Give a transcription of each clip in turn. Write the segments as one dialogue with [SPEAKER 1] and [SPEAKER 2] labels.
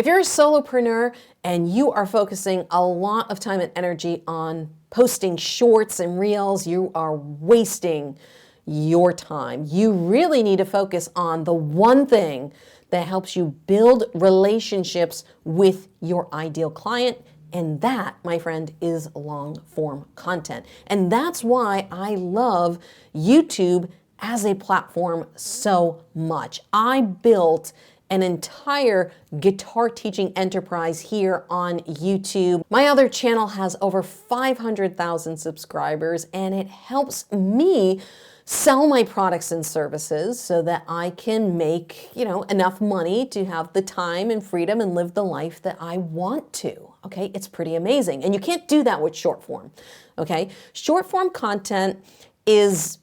[SPEAKER 1] If you're a solopreneur and you are focusing a lot of time and energy on posting shorts and reels, you are wasting your time. You really need to focus on the one thing that helps you build relationships with your ideal client. And that, my friend, is long form content. And that's why I love YouTube as a platform so much. I built an entire guitar teaching enterprise here on YouTube. My other channel has over 500,000 subscribers, and it helps me sell my products and services so that I can make, enough money to have the time and freedom and live the life that I want to. Okay, it's pretty amazing. And you can't do that with short form. Okay, short form content is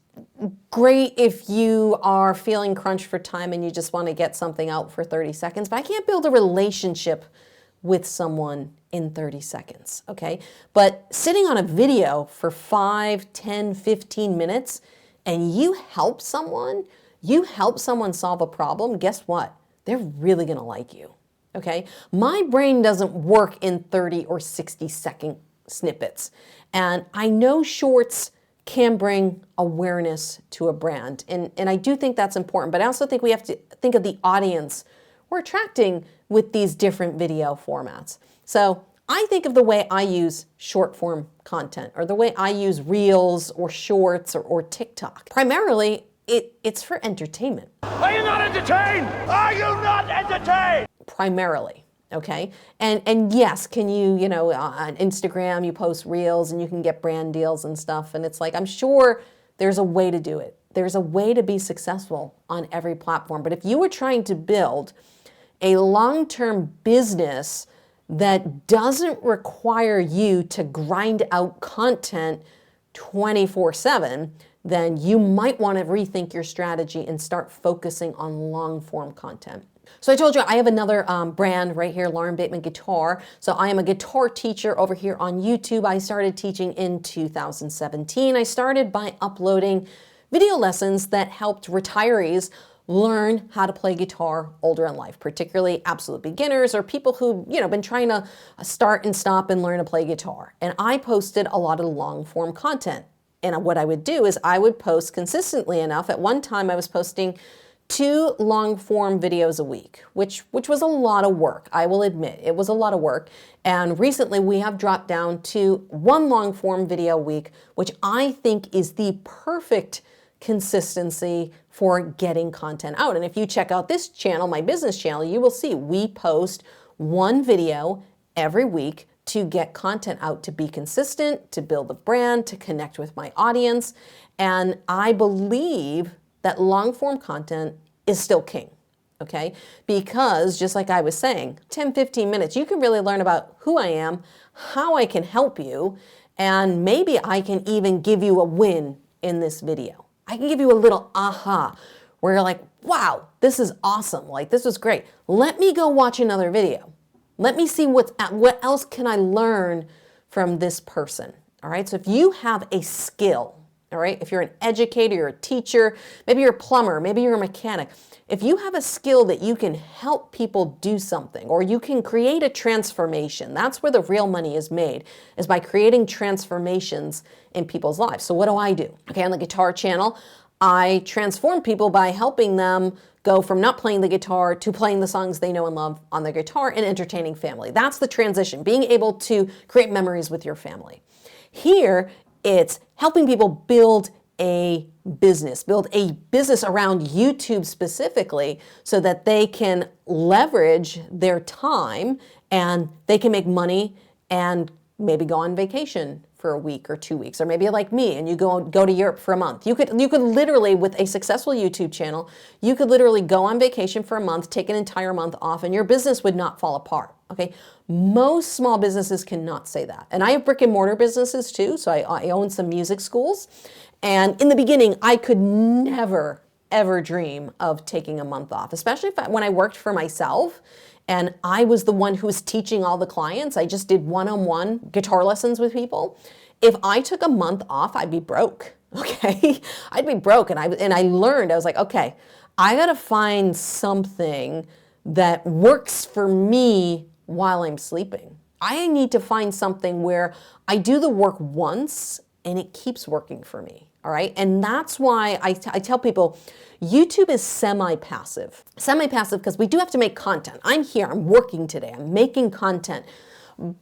[SPEAKER 1] great if you are feeling crunched for time and you just want to get something out for 30 seconds, but I can't build a relationship with someone in 30 seconds, okay? But sitting on a video for 5, 10, 15 minutes and you help someone solve a problem, guess what? They're really gonna like you, okay? My brain doesn't work in 30 or 60-second snippets. And I know shorts can bring awareness to a brand. And I do think that's important, but I also think we have to think of the audience we're attracting with these different video formats. So I think of the way I use short form content, or the way I use reels or shorts or TikTok. Primarily, it's for entertainment.
[SPEAKER 2] Are you not entertained? Are you not entertained?
[SPEAKER 1] Primarily. Okay, and yes, can you, on Instagram, you post reels and you can get brand deals and stuff. And it's like, I'm sure there's a way to do it. There's a way to be successful on every platform. But if you were trying to build a long-term business that doesn't require you to grind out content 24/7, then you might want to rethink your strategy and start focusing on long-form content. So I told you I have another brand right here, Lauren Bateman Guitar. So I am a guitar teacher over here on YouTube. I started teaching in 2017. I started by uploading video lessons that helped retirees learn how to play guitar older in life, particularly absolute beginners or people who, been trying to start and stop and learn to play guitar. And I posted a lot of long form content. And what I would do is I would post consistently enough. At one time I was posting 2 long form videos a week, which was a lot of work. I will admit it was a lot of work. And recently we have dropped down to 1 long form video a week, which I think is the perfect consistency for getting content out. And if you check out this channel, my business channel, you will see we post 1 video every week to get content out, to be consistent, to build a brand, to connect with my audience. And I believe that long form content is still king, okay? Because just like I was saying, 10, 15 minutes, you can really learn about who I am, how I can help you, and maybe I can even give you a win in this video. I can give you a little aha, where you're like, wow, this is awesome. Like, this was great. Let me go watch another video. Let me see what else can I learn from this person, all right? So if you have a skill, all right, if you're an educator, you're a teacher, maybe you're a plumber, maybe you're a mechanic. If you have a skill that you can help people do something, or you can create a transformation, that's where the real money is made, is by creating transformations in people's lives. So what do? Okay, on the guitar channel, I transform people by helping them go from not playing the guitar to playing the songs they know and love on their guitar and entertaining family. That's the transition, being able to create memories with your family. Here, it's helping people build a business around YouTube specifically, so that they can leverage their time and they can make money and maybe go on vacation for a week or 2 weeks, or maybe like me and you go to Europe for a month. You could literally, with a successful YouTube channel, you could literally go on vacation for a month, take an entire month off, and your business would not fall apart. Okay, most small businesses cannot say that. And I have brick and mortar businesses too, so I own some music schools. And in the beginning, I could never, ever dream of taking a month off, especially when I worked for myself and I was the one who was teaching all the clients. I just did one-on-one guitar lessons with people. If I took a month off, I'd be broke, okay? I'd be broke, and I learned, I was like, okay, I gotta find something that works for me while I'm sleeping. I need to find something where I do the work once and it keeps working for me. All right. And that's why I tell people YouTube is semi-passive. Semi-passive because we do have to make content. I'm here, I'm working today, I'm making content.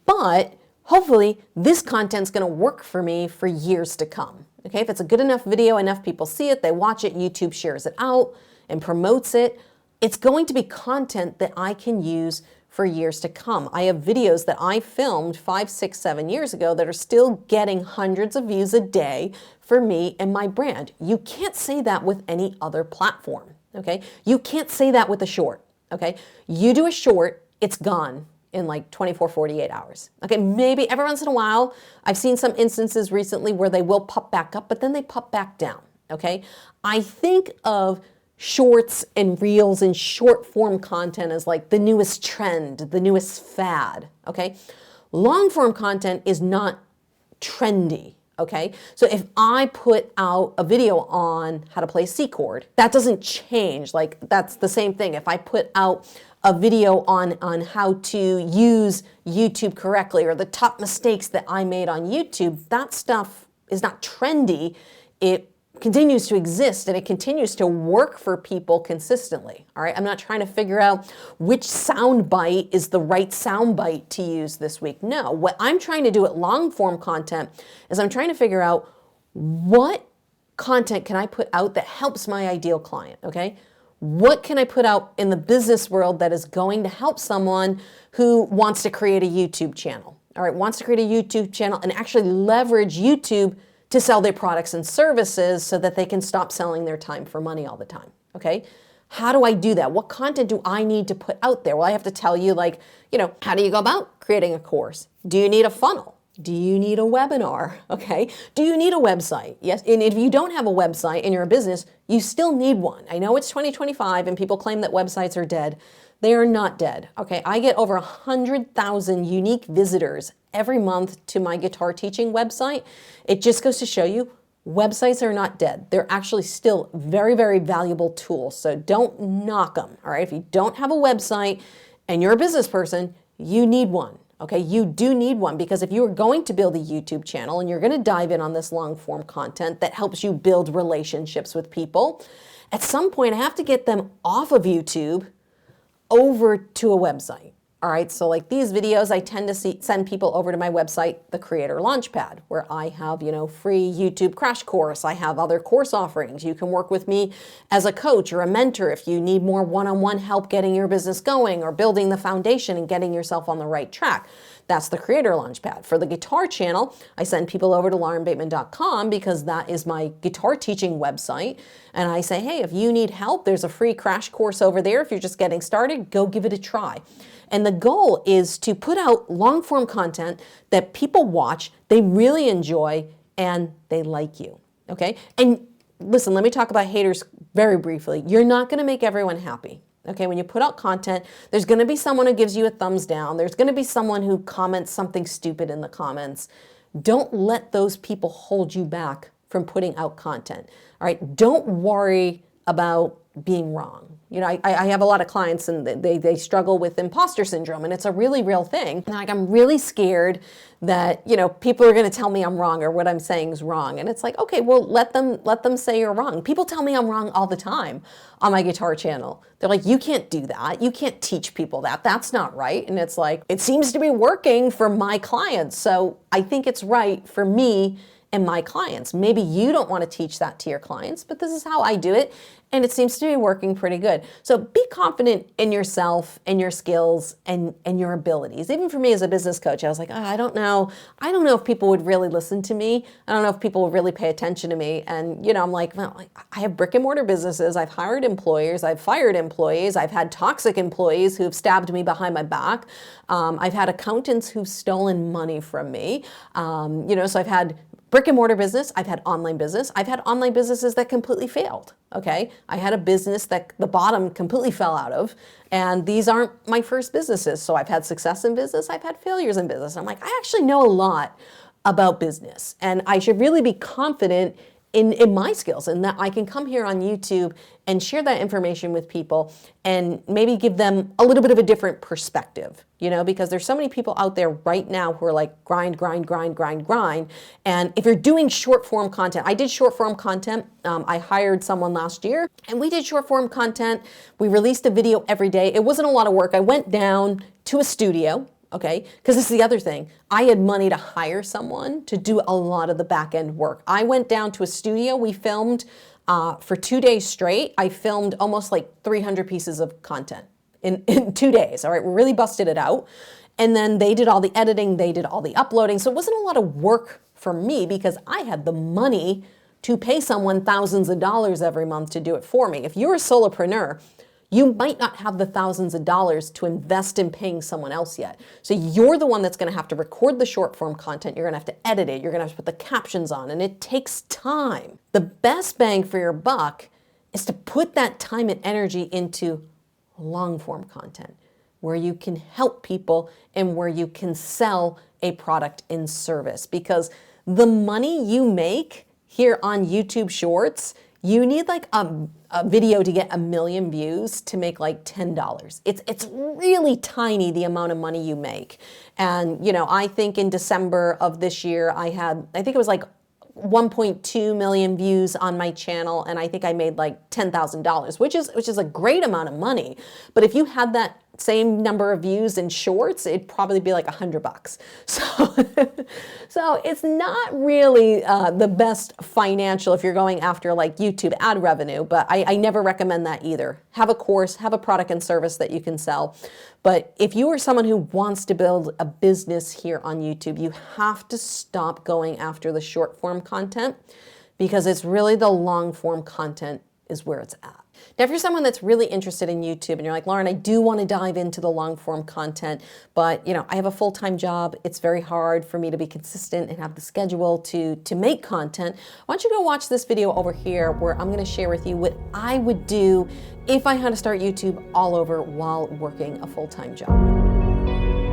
[SPEAKER 1] But hopefully this content's going to work for me for years to come. Okay. If it's a good enough video, enough people see it, they watch it, YouTube shares it out and promotes it, it's going to be content that I can use for years to come. I have videos that I filmed 5, 6, 7 years ago that are still getting hundreds of views a day for me and my brand. You can't say that with any other platform, okay? You can't say that with a short, okay? You do a short, it's gone in like 24, 48 hours. Okay, maybe every once in a while, I've seen some instances recently where they will pop back up, but then they pop back down, okay? I think of shorts and reels and short form content as like the newest trend, the newest fad, okay? Long form content is not trendy, okay? So if I put out a video on how to play a C chord, that doesn't change. Like that's the same thing. If I put out a video on how to use YouTube correctly or the top mistakes that I made on YouTube, that stuff is not trendy. It continues to exist and it continues to work for people consistently. All right. I'm not trying to figure out which sound bite is the right sound bite to use this week. No, what I'm trying to do at long form content is I'm trying to figure out what content can I put out that helps my ideal client. Okay. What can I put out in the business world that is going to help someone who wants to create a YouTube channel? All right. Wants to create a YouTube channel and actually leverage YouTube to sell their products and services so that they can stop selling their time for money all the time, okay? How do I do that? What content do I need to put out there? Well, I have to tell you, like, how do you go about creating a course? Do you need a funnel? Do you need a webinar, okay? Do you need a website? Yes, and if you don't have a website and you're a business, you still need one. I know it's 2025 and people claim that websites are dead. They are not dead, okay? I get over 100,000 unique visitors every month to my guitar teaching website. It just goes to show you websites are not dead. They're actually still very, very valuable tools. So don't knock them, all right? If you don't have a website and you're a business person, you need one, okay? You do need one because if you are going to build a YouTube channel and you're going to dive in on this long form content that helps you build relationships with people, at some point I have to get them off of YouTube over to a website. All right, so like these videos, I tend to send people over to my website, the Creator Launchpad, where I have, free YouTube crash course. I have other course offerings. You can work with me as a coach or a mentor if you need more one-on-one help getting your business going or building the foundation and getting yourself on the right track. That's the Creator Launchpad. For the guitar channel, I send people over to laurenbateman.com because that is my guitar teaching website. And I say, hey, if you need help, there's a free crash course over there. If you're just getting started, go give it a try. And the goal is to put out long form content that people watch, they really enjoy, and they like you, okay? And listen, let me talk about haters very briefly. You're not gonna make everyone happy, okay? When you put out content, there's gonna be someone who gives you a thumbs down. There's gonna be someone who comments something stupid in the comments. Don't let those people hold you back from putting out content, all right? Don't worry about being wrong. I have a lot of clients and they struggle with imposter syndrome, and it's a really real thing. And like, I'm really scared that, people are going to tell me I'm wrong or what I'm saying is wrong. And it's like, okay, well, let them say you're wrong. People tell me I'm wrong all the time on my guitar channel. They're like, you can't do that. You can't teach people that. That's not right. And it's like, it seems to be working for my clients. So I think it's right for me and my clients. Maybe you don't want to teach that to your clients, but this is how I do it. And it seems to be working pretty good. So be confident in yourself and your skills and your abilities. Even for me as a business coach, I was like, I don't know if people would really listen to me. I don't know if people would really pay attention to me. And, I'm like, well, I have brick and mortar businesses. I've hired employers. I've fired employees. I've had toxic employees who've stabbed me behind my back. I've had accountants who've stolen money from me. So I've had brick and mortar business, I've had online business. I've had online businesses that completely failed, okay? I had a business that the bottom completely fell out of, and these aren't my first businesses. So I've had success in business, I've had failures in business. I'm like, I actually know a lot about business, and I should really be confident in my skills, and that I can come here on YouTube and share that information with people and maybe give them a little bit of a different perspective, you know, because there's so many people out there right now who are like grind, grind, grind, grind, grind. And if you're doing short form content, I did short form content. I hired someone last year and we did short form content. We released a video every day. It wasn't a lot of work. I went down to a studio. Okay, because this is the other thing. I had money to hire someone to do a lot of the back end work. I went down to a studio. We filmed for 2 days straight. I filmed almost like 300 pieces of content in 2 days. All right, we really busted it out. And then they did all the editing, they did all the uploading. So it wasn't a lot of work for me because I had the money to pay someone thousands of dollars every month to do it for me. If you're a solopreneur, you might not have the thousands of dollars to invest in paying someone else yet. So you're the one that's going to have to record the short form content. You're going to have to edit it. You're going to have to put the captions on, and it takes time. The best bang for your buck is to put that time and energy into long form content where you can help people and where you can sell a product and service. Because the money you make here on YouTube Shorts, you need like a video to get 1 million views to make like $10. It's really tiny, the amount of money you make. And, you know, I think in December of this year, I think it was like 1.2 million views on my channel, and I think I made like $10,000, which is a great amount of money. But if you had that same number of views in shorts, it'd probably be like $100. So it's not really the best financial if you're going after like YouTube ad revenue, but I never recommend that either. Have a course, have a product and service that you can sell. But if you are someone who wants to build a business here on YouTube, you have to stop going after the short form content because it's really the long form content is where it's at. Now, if you're someone that's really interested in YouTube and you're like, Lauren, I do want to dive into the long form content, but you know, I have a full-time job. It's very hard for me to be consistent and have the schedule to make content. Why don't you go watch this video over here where I'm going to share with you what I would do if I had to start YouTube all over while working a full-time job.